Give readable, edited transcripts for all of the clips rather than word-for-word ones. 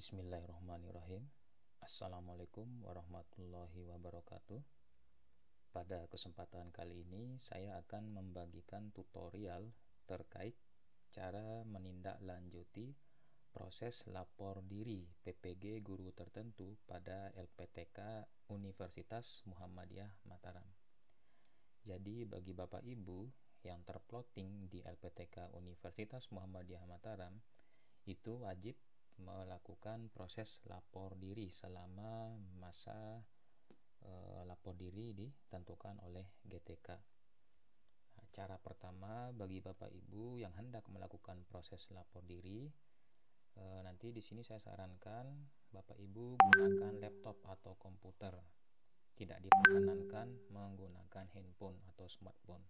Bismillahirrahmanirrahim. Assalamualaikum warahmatullahi wabarakatuh. Pada kesempatan kali ini saya akan membagikan tutorial terkait cara menindaklanjuti proses lapor diri PPG guru tertentu pada LPTK Universitas Muhammadiyah Mataram. Jadi bagi Bapak Ibu yang terploting di LPTK Universitas Muhammadiyah Mataram, itu wajib melakukan proses lapor diri selama masa lapor diri ditentukan oleh GTK. Cara pertama bagi Bapak Ibu yang hendak melakukan proses lapor diri, nanti di sini saya sarankan Bapak Ibu gunakan laptop atau komputer. Tidak diperkenankan menggunakan handphone atau smartphone.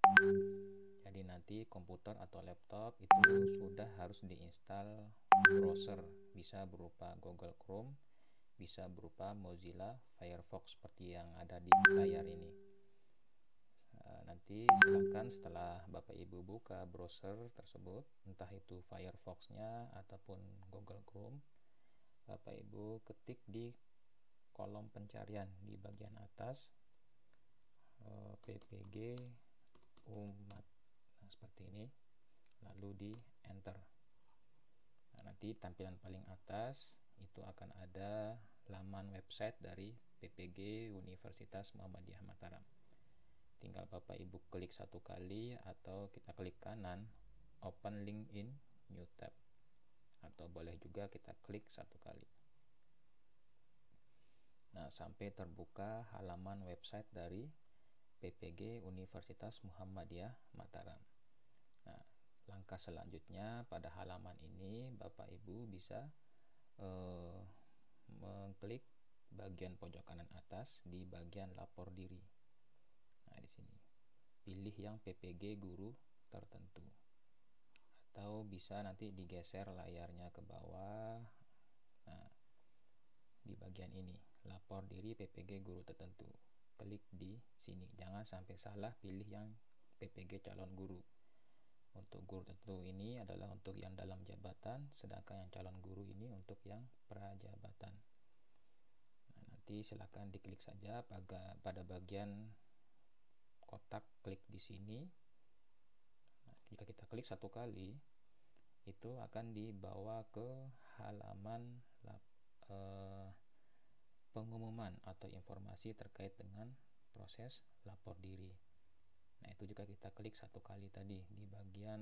Jadi nanti komputer atau laptop itu sudah harus diinstal browser, bisa berupa Google Chrome, bisa berupa Mozilla Firefox seperti yang ada di layar ini. Nanti silakan setelah Bapak Ibu buka browser tersebut, entah itu Firefox-nya ataupun Google Chrome, Bapak Ibu ketik di kolom pencarian di bagian atas PPG Umat, seperti ini, lalu di enter. Nanti tampilan paling atas itu akan ada laman website dari PPG Universitas Muhammadiyah Mataram. Tinggal Bapak Ibu klik satu kali, atau kita klik kanan open link in new tab, atau boleh juga kita klik satu kali. Nah, sampai terbuka halaman website dari PPG Universitas Muhammadiyah Mataram. Nah, langkah selanjutnya pada halaman ini Bapak Ibu bisa mengklik bagian pojok kanan atas di bagian lapor diri. Nah, di sini pilih yang PPG guru tertentu, atau bisa nanti digeser layarnya ke bawah. Nah, di bagian ini lapor diri PPG guru tertentu, klik di sini. Jangan sampai salah pilih yang PPG calon guru. Untuk guru tertentu ini adalah untuk yang dalam jabatan, sedangkan yang calon guru ini untuk yang prajabatan. Nah, nanti silakan diklik saja pada bagian kotak klik di sini. Nah, jika kita klik satu kali, itu akan dibawa ke halaman pengumuman atau informasi terkait dengan proses lapor diri. Nah, itu juga kita klik satu kali tadi di bagian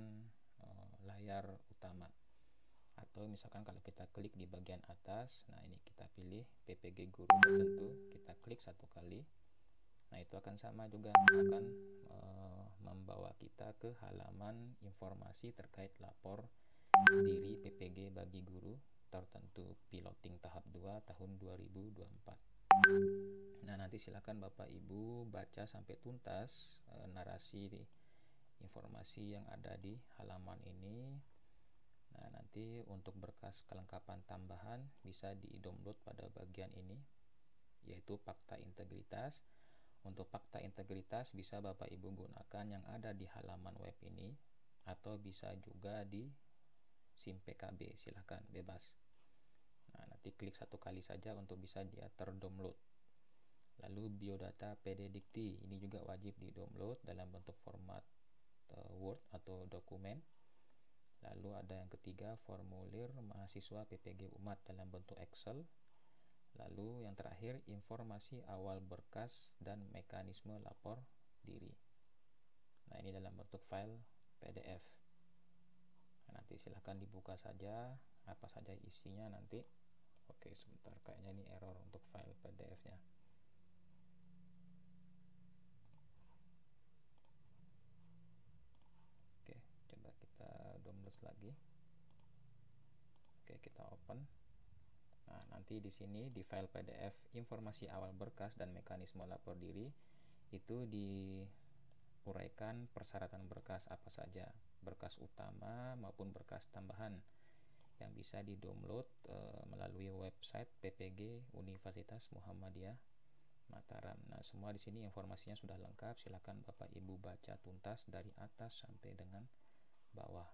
layar utama. Atau misalkan kalau kita klik di bagian atas, nah ini kita pilih PPG guru tertentu, kita klik satu kali. Nah, itu akan sama juga, akan membawa kita ke halaman informasi terkait lapor diri PPG bagi guru tertentu piloting tahap 2 tahun 2024. Nah, nanti silakan Bapak Ibu baca sampai tuntas narasi informasi yang ada di halaman ini. Nah, nanti untuk berkas kelengkapan tambahan bisa di-download pada bagian ini, yaitu fakta integritas. Untuk fakta integritas bisa Bapak Ibu gunakan yang ada di halaman web ini, atau bisa juga di SIM PKB, silakan bebas. Nah, nanti klik satu kali saja untuk bisa dia terdownload. Lalu biodata PD Dikti ini juga wajib di-download dalam bentuk format Word atau dokumen. Lalu ada yang ketiga, formulir mahasiswa PPG Umat dalam bentuk Excel. Lalu yang terakhir, informasi awal berkas dan mekanisme lapor diri. Nah, ini dalam bentuk file PDF. Nah, nanti silahkan dibuka saja apa saja isinya nanti. Oke, sebentar, kayaknya ini error untuk file PDF-nya. Oke, coba kita download lagi. Oke, kita open. Nah, nanti di sini di file PDF informasi awal berkas dan mekanisme lapor diri itu diuraikan persyaratan berkas apa saja, berkas utama maupun berkas tambahan yang bisa di-download melalui website PPG Universitas Muhammadiyah Mataram. Nah, semua di sini informasinya sudah lengkap. Silakan Bapak Ibu baca tuntas dari atas sampai dengan bawah.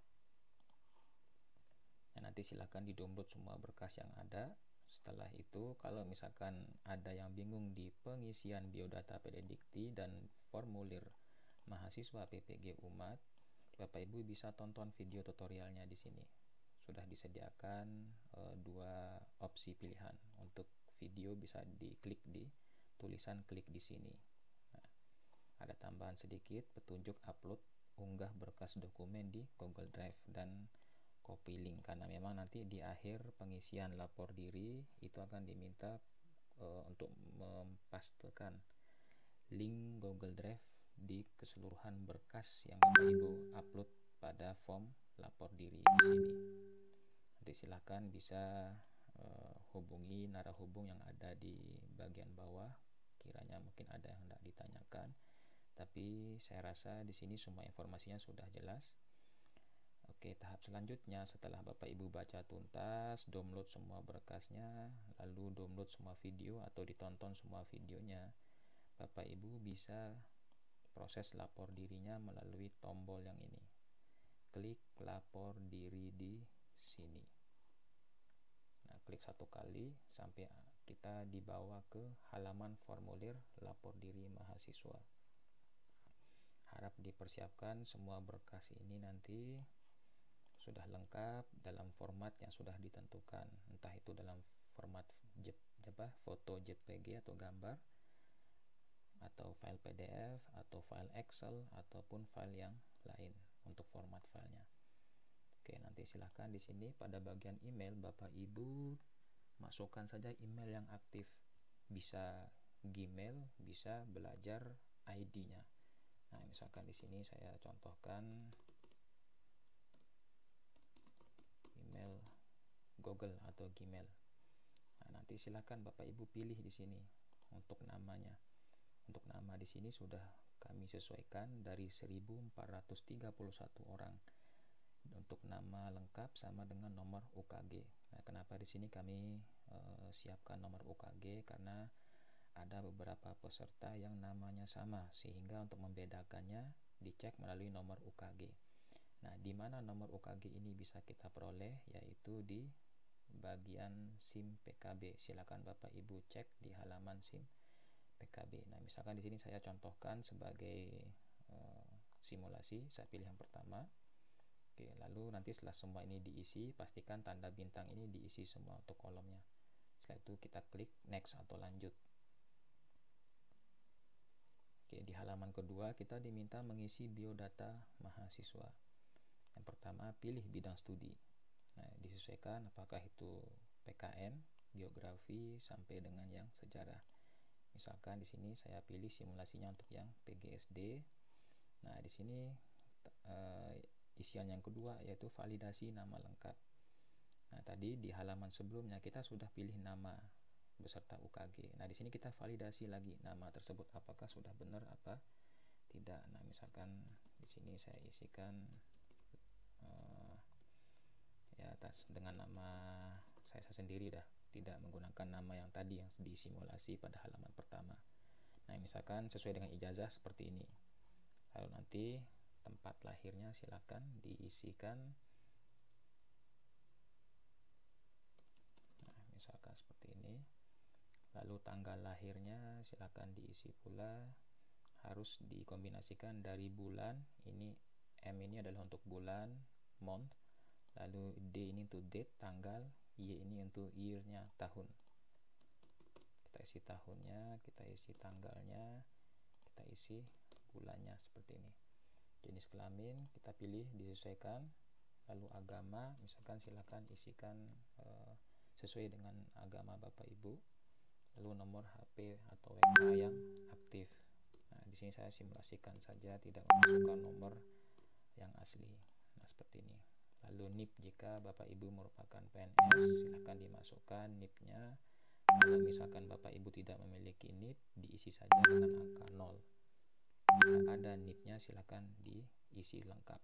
Nah, nanti silakan di-download semua berkas yang ada. Setelah itu, kalau misalkan ada yang bingung di pengisian biodata PDDikti dan formulir mahasiswa PPG Umat, Bapak Ibu bisa tonton video tutorialnya di sini. Sudah disediakan dua opsi pilihan. Untuk video bisa diklik di tulisan klik di sini. Nah, ada tambahan sedikit petunjuk upload unggah berkas dokumen di Google Drive dan copy link, karena memang nanti di akhir pengisian lapor diri itu akan diminta untuk mempastekan link Google Drive di keseluruhan berkas yang Bapak Ibu upload pada form lapor diri di sini. Nanti silahkan bisa hubungi narahubung yang ada di bagian bawah. Kiranya mungkin ada yang tidak ditanyakan, tapi saya rasa di sini semua informasinya sudah jelas. Oke, tahap selanjutnya setelah Bapak Ibu baca tuntas, download semua berkasnya, lalu download semua video atau ditonton semua videonya, Bapak Ibu bisa proses lapor dirinya melalui tombol yang ini. Klik lapor diri di sini. Nah, klik satu kali sampai kita dibawa ke halaman formulir lapor diri mahasiswa. Harap dipersiapkan semua berkas ini nanti sudah lengkap dalam format yang sudah ditentukan, entah itu dalam format foto JPG atau gambar, atau file PDF, atau file Excel, ataupun file yang lain untuk format filenya. Oke, nanti silahkan di sini pada bagian email Bapak Ibu masukkan saja email yang aktif, bisa Gmail, bisa belajar ID-nya. Nah, misalkan di sini saya contohkan email Google atau Gmail. Nah, nanti silakan Bapak Ibu pilih di sini untuk namanya. Untuk nama di sini sudah kami sesuaikan dari 1431 orang. Untuk nama lengkap sama dengan nomor UKG. Nah, kenapa di sini kami siapkan nomor UKG? Karena ada beberapa peserta yang namanya sama, sehingga untuk membedakannya dicek melalui nomor UKG. Nah, di mana nomor UKG ini bisa kita peroleh, yaitu di bagian SIM PKB. Silakan Bapak Ibu cek di halaman SIM PKB. Nah, misalkan di sini saya contohkan sebagai simulasi, saya pilih yang pertama. Oke, lalu nanti setelah semua ini diisi, pastikan tanda bintang ini diisi semua untuk kolomnya. Setelah itu kita klik next atau lanjut. Oke, di halaman kedua kita diminta mengisi biodata mahasiswa. Yang pertama, pilih bidang studi. Nah, disesuaikan apakah itu PKN, geografi, sampai dengan yang sejarah. Misalkan di sini saya pilih simulasinya untuk yang PGSD. Nah, di sini isian yang kedua yaitu validasi nama lengkap. Nah, tadi di halaman sebelumnya kita sudah pilih nama beserta UKG. Nah, di sini kita validasi lagi nama tersebut apakah sudah benar apa tidak. Nah, misalkan di sini saya isikan ya atas dengan nama saya sendiri dah, tidak menggunakan nama yang tadi yang disimulasi pada halaman pertama. Nah, misalkan sesuai dengan ijazah seperti ini. Lalu nanti tempat lahirnya silakan diisikan. Nah, misalkan seperti ini. Lalu tanggal lahirnya silakan diisi pula. Harus dikombinasikan dari bulan. Ini M ini adalah untuk bulan, month. Lalu D ini untuk date, tanggal. Y ini untuk year-nya, tahun. Kita isi tahunnya, kita isi tanggalnya, kita isi bulannya seperti ini. Jenis kelamin kita pilih, disesuaikan. Lalu agama, misalkan silakan isikan sesuai dengan agama Bapak Ibu. Lalu nomor HP atau WA yang aktif. Nah, di sini saya simulasikan saja, tidak memasukkan nomor yang asli. Nah, seperti ini. Lalu NIP jika Bapak Ibu merupakan PNS, silakan dimasukkan NIP-nya. Kalau misalkan Bapak Ibu tidak memiliki NIP, diisi saja dengan angka 0. Jika ada NIP-nya, silakan diisi lengkap.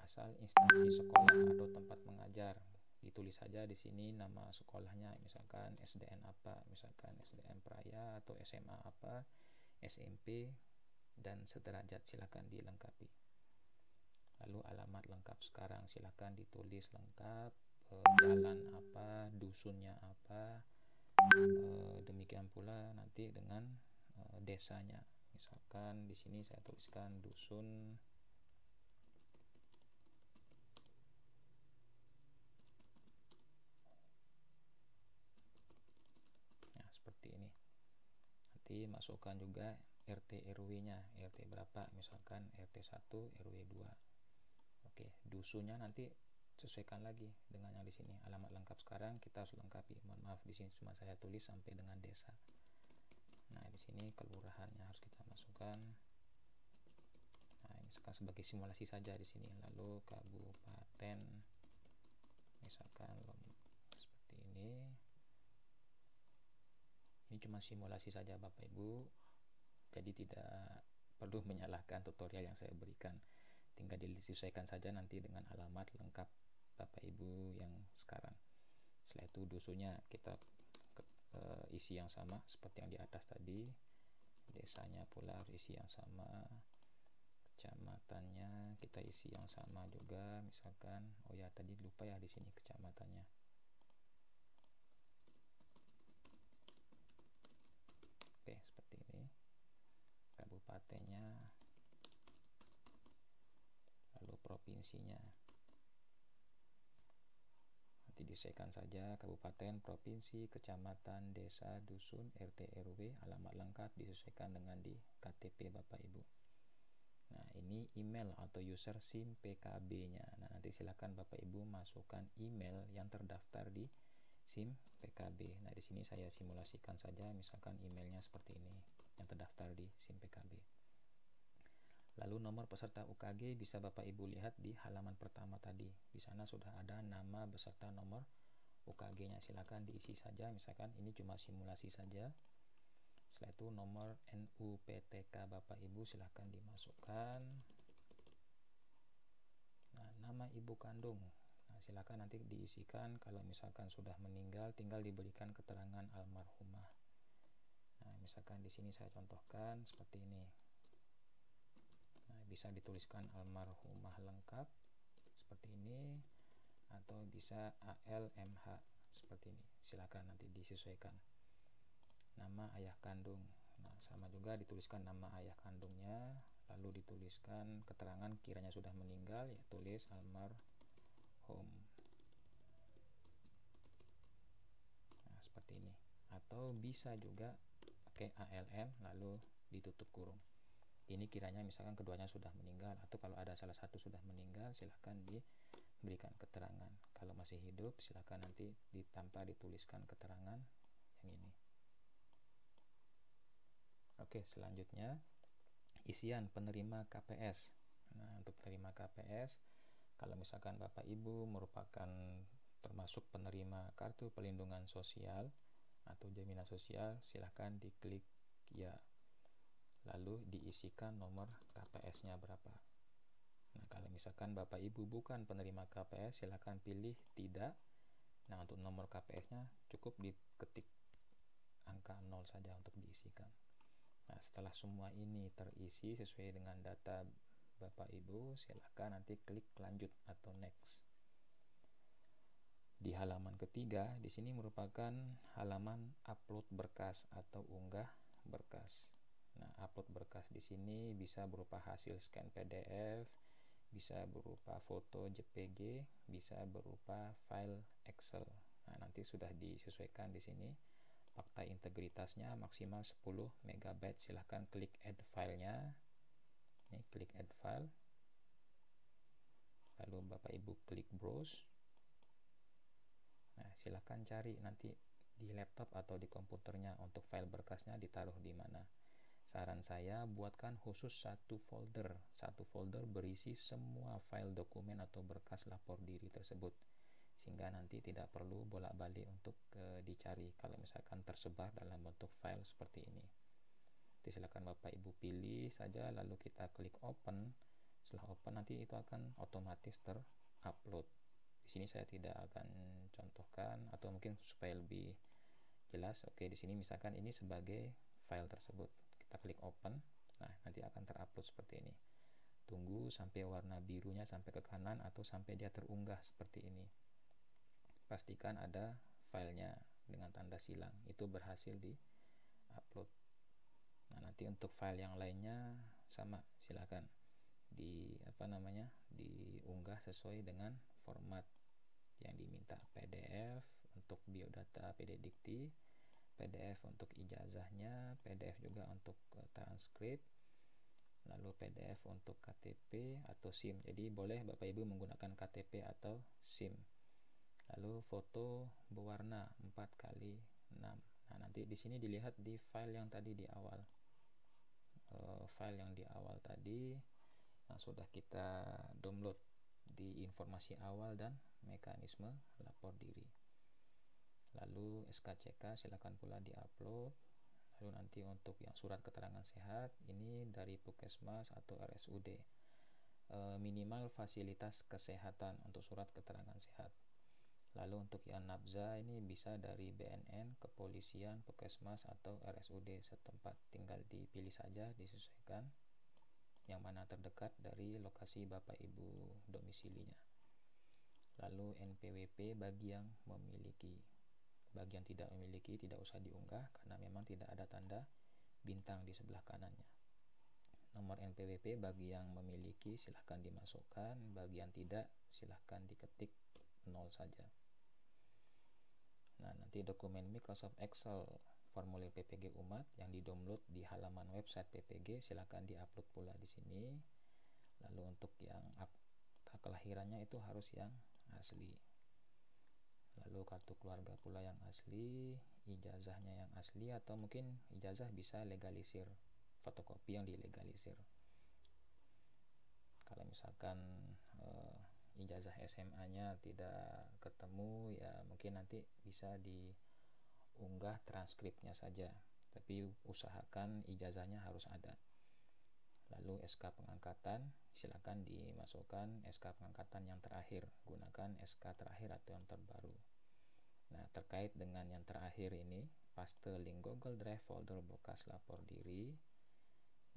Asal instansi sekolah atau tempat mengajar, ditulis saja di sini nama sekolahnya, misalkan SDN apa, misalkan SDN Praya atau SMA apa, SMP dan sederajat, silakan dilengkapi. Lalu alamat lengkap sekarang silakan ditulis lengkap, jalan apa, dusunnya apa, demikian pula nanti dengan desanya. Misalkan di sini saya tuliskan dusun seperti ini. Nanti masukkan juga RT RW-nya, RT berapa, misalkan RT 1 RW 2. Oke, dusunnya nanti sesuaikan lagi dengan yang di sini. Alamat lengkap sekarang kita harus lengkapi. Mohon maaf di sini cuma saya tulis sampai dengan desa. Nah, di sini kelurahannya harus kita masukkan. Nah, misalkan sebagai simulasi saja di sini. Lalu kabupaten misalkan seperti ini. Ini cuma simulasi saja Bapak Ibu, jadi tidak perlu menyalahkan tutorial yang saya berikan. Tinggal disesuaikan saja nanti dengan alamat lengkap Bapak Ibu yang sekarang. Setelah itu dusunnya kita isi yang sama seperti yang di atas tadi. Desanya pula harus isi yang sama. Kecamatannya kita isi yang sama juga. Misalkan, oh ya tadi lupa ya di sini kecamatannya. Oke, seperti ini. Kabupatennya, lalu provinsinya. Nanti disesuaikan saja kabupaten, provinsi, kecamatan, desa, dusun, RT, RW, alamat lengkap disesuaikan dengan di KTP Bapak Ibu. Nah, ini email atau user SIM PKB-nya. Nah, nanti silakan Bapak Ibu masukkan email yang terdaftar di SIM PKB. Nah, di sini saya simulasikan saja, misalkan emailnya seperti ini yang terdaftar di SIM PKB. Lalu nomor peserta UKG bisa Bapak Ibu lihat di halaman pertama tadi. Di sana sudah ada nama beserta nomor UKG-nya. Silakan diisi saja, misalkan ini cuma simulasi saja. Setelah itu nomor NUPTK Bapak Ibu silahkan dimasukkan. Nah, nama ibu kandung. Nah, silakan nanti diisikan. Kalau misalkan sudah meninggal, tinggal diberikan keterangan almarhumah. Nah, misalkan di sini saya contohkan seperti ini. Nah, bisa dituliskan almarhumah lengkap seperti ini, atau bisa ALMH seperti ini. Silakan nanti disesuaikan. Nama ayah kandung. Nah, sama juga dituliskan nama ayah kandungnya, lalu dituliskan keterangan kiranya sudah meninggal, ya tulis almarhum. Nah, seperti ini. Atau bisa juga pakai ALM lalu ditutup kurung. Ini kiranya misalkan keduanya sudah meninggal, atau kalau ada salah satu sudah meninggal, silahkan diberikan keterangan. Kalau masih hidup, silahkan nanti tanpa dituliskan keterangan yang ini. Oke, selanjutnya isian penerima KPS. Nah, untuk penerima KPS, kalau misalkan Bapak Ibu merupakan termasuk penerima kartu pelindungan sosial atau jaminan sosial, silahkan diklik ya. Lalu diisikan nomor KPS-nya berapa. Nah, kalau misalkan Bapak Ibu bukan penerima KPS, silahkan pilih tidak. Nah, untuk nomor KPS-nya cukup diketik angka 0 saja untuk diisikan. Nah, setelah semua ini terisi sesuai dengan data Bapak Ibu, silakan nanti klik lanjut atau next. Di halaman ketiga, di sini merupakan halaman upload berkas atau unggah berkas. Nah, upload berkas di sini bisa berupa hasil scan PDF, bisa berupa foto JPG, bisa berupa file Excel. Nah, nanti sudah disesuaikan di sini. Fakta integritasnya maksimal 10 MB. Silahkan klik add filenya. Ini klik add file. Lalu Bapak Ibu klik browse. Nah, silahkan cari nanti di laptop atau di komputernya untuk file berkasnya ditaruh di mana. Saran saya buatkan khusus satu folder berisi semua file dokumen atau berkas lapor diri tersebut, sehingga nanti tidak perlu bolak-balik untuk dicari kalau misalkan tersebar dalam bentuk file seperti ini. Jadi silakan Bapak Ibu pilih saja, lalu kita klik open. Setelah open nanti itu akan otomatis terupload. Di sini saya tidak akan contohkan, atau mungkin supaya lebih jelas. Oke, di sini misalkan ini sebagai file tersebut. Kita klik open. Nah, nanti akan terupload seperti ini. tunggu sampai warna birunya sampai ke kanan atau sampai dia terunggah seperti ini. Pastikan ada filenya dengan tanda silang, itu berhasil di upload. Nah, nanti untuk file yang lainnya sama, silakan diunggah sesuai dengan format yang diminta. PDF untuk biodata PD Dikti, PDF untuk ijazahnya, PDF juga untuk transkrip, lalu PDF untuk KTP atau SIM. Jadi boleh Bapak Ibu menggunakan KTP atau SIM. Lalu foto berwarna 4x6. Nah, nanti di sini dilihat di file yang tadi di awal. File yang di awal tadi yang sudah kita download di informasi awal dan mekanisme lapor diri. Lalu SKCK silakan pula diupload. Lalu nanti untuk yang surat keterangan sehat ini dari Puskesmas atau RSUD, minimal fasilitas kesehatan untuk surat keterangan sehat. Lalu untuk yang nafza ini bisa dari BNN, kepolisian, Puskesmas atau RSUD setempat, tinggal dipilih saja, disesuaikan yang mana terdekat dari lokasi Bapak Ibu domisilinya. Lalu NPWP bagi yang memiliki. Bagi yang tidak memiliki tidak usah diunggah karena memang tidak ada tanda bintang di sebelah kanannya. Nomor NPWP bagi yang memiliki silahkan dimasukkan, bagi yang tidak silahkan diketik 0 saja. Nah, nanti dokumen Microsoft Excel formulir PPG Umat yang di-download di halaman website PPG silahkan di-upload pula di sini. Lalu untuk yang akta kelahirannya itu harus yang asli. Lalu kartu keluarga pula yang asli, ijazahnya yang asli, atau mungkin ijazah bisa legalisir, fotokopi yang dilegalisir. Kalau misalkan ijazah SMA-nya tidak ketemu, ya mungkin nanti bisa diunggah transkripnya saja, tapi usahakan ijazahnya harus ada. Lalu SK pengangkatan silakan dimasukkan SK pengangkatan yang terakhir, gunakan SK terakhir atau yang terbaru. Nah, terkait dengan yang terakhir ini, paste link Google Drive folder bekas lapor diri.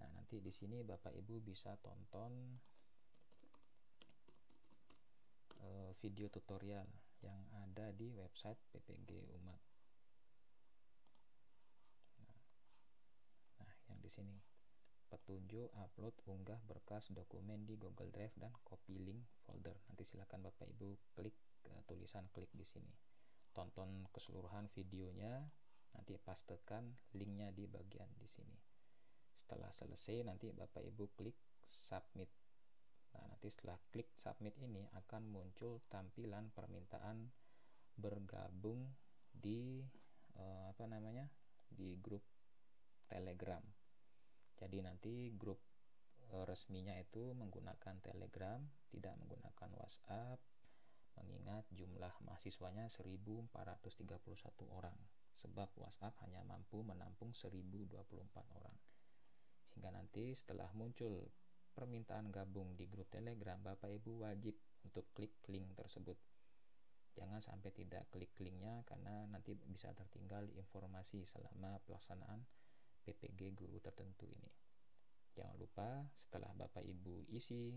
Nah, nanti di sini Bapak Ibu bisa tonton video tutorial yang ada di website PPG Umat. Nah, yang di sini petunjuk upload unggah berkas dokumen di Google Drive dan copy link folder. Nanti silakan Bapak Ibu klik tulisan klik di sini. Tonton keseluruhan videonya, nanti pastekan linknya di bagian di sini. Setelah selesai nanti Bapak Ibu klik submit. Nah, nanti setelah klik submit ini akan muncul tampilan permintaan bergabung di di grup Telegram. Jadi nanti grup resminya itu menggunakan Telegram, tidak menggunakan WhatsApp, mengingat jumlah mahasiswanya 1431 orang, sebab WhatsApp hanya mampu menampung 1024 orang. Sehingga nanti setelah muncul permintaan gabung di grup Telegram, Bapak Ibu wajib untuk klik link tersebut. Jangan sampai tidak klik linknya karena nanti bisa tertinggal informasi selama pelaksanaan PPG guru tertentu ini. Jangan lupa setelah Bapak Ibu isi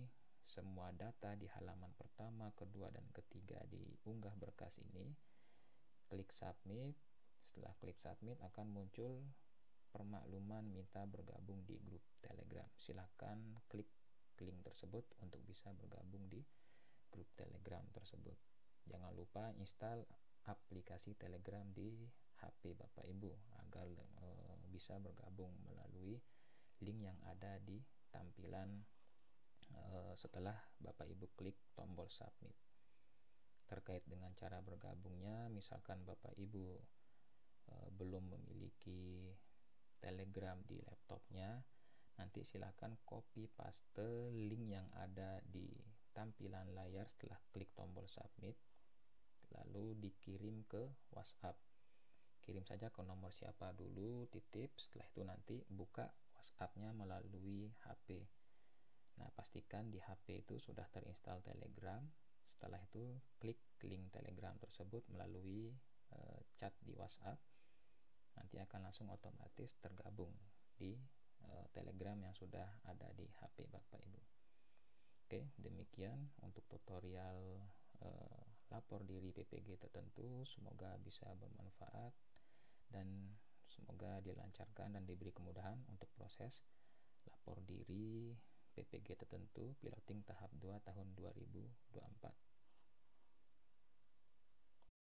semua data di halaman pertama, kedua, dan ketiga diunggah berkas ini, klik submit. Setelah klik submit akan muncul permakluman minta bergabung di grup Telegram. Silahkan klik link tersebut untuk bisa bergabung di grup Telegram tersebut. Jangan lupa install aplikasi Telegram di HP Bapak Ibu agar bisa bergabung melalui link yang ada di tampilan setelah Bapak Ibu klik tombol submit. Terkait dengan cara bergabungnya, misalkan Bapak Ibu belum memiliki Telegram di laptopnya, nanti silakan copy paste link yang ada di tampilan layar setelah klik tombol submit, lalu dikirim ke WhatsApp. Kirim saja ke nomor siapa dulu, titip, setelah itu nanti buka WhatsApp-nya melalui HP. Nah, pastikan di HP itu sudah terinstall Telegram. Setelah itu klik link Telegram tersebut melalui chat di WhatsApp. Nanti akan langsung otomatis tergabung di Telegram yang sudah ada di HP Bapak Ibu. Oke, demikian untuk tutorial lapor diri PPG tertentu. Semoga bisa bermanfaat dan semoga dilancarkan dan diberi kemudahan untuk proses lapor diri PPG tertentu piloting tahap 2 tahun 2024.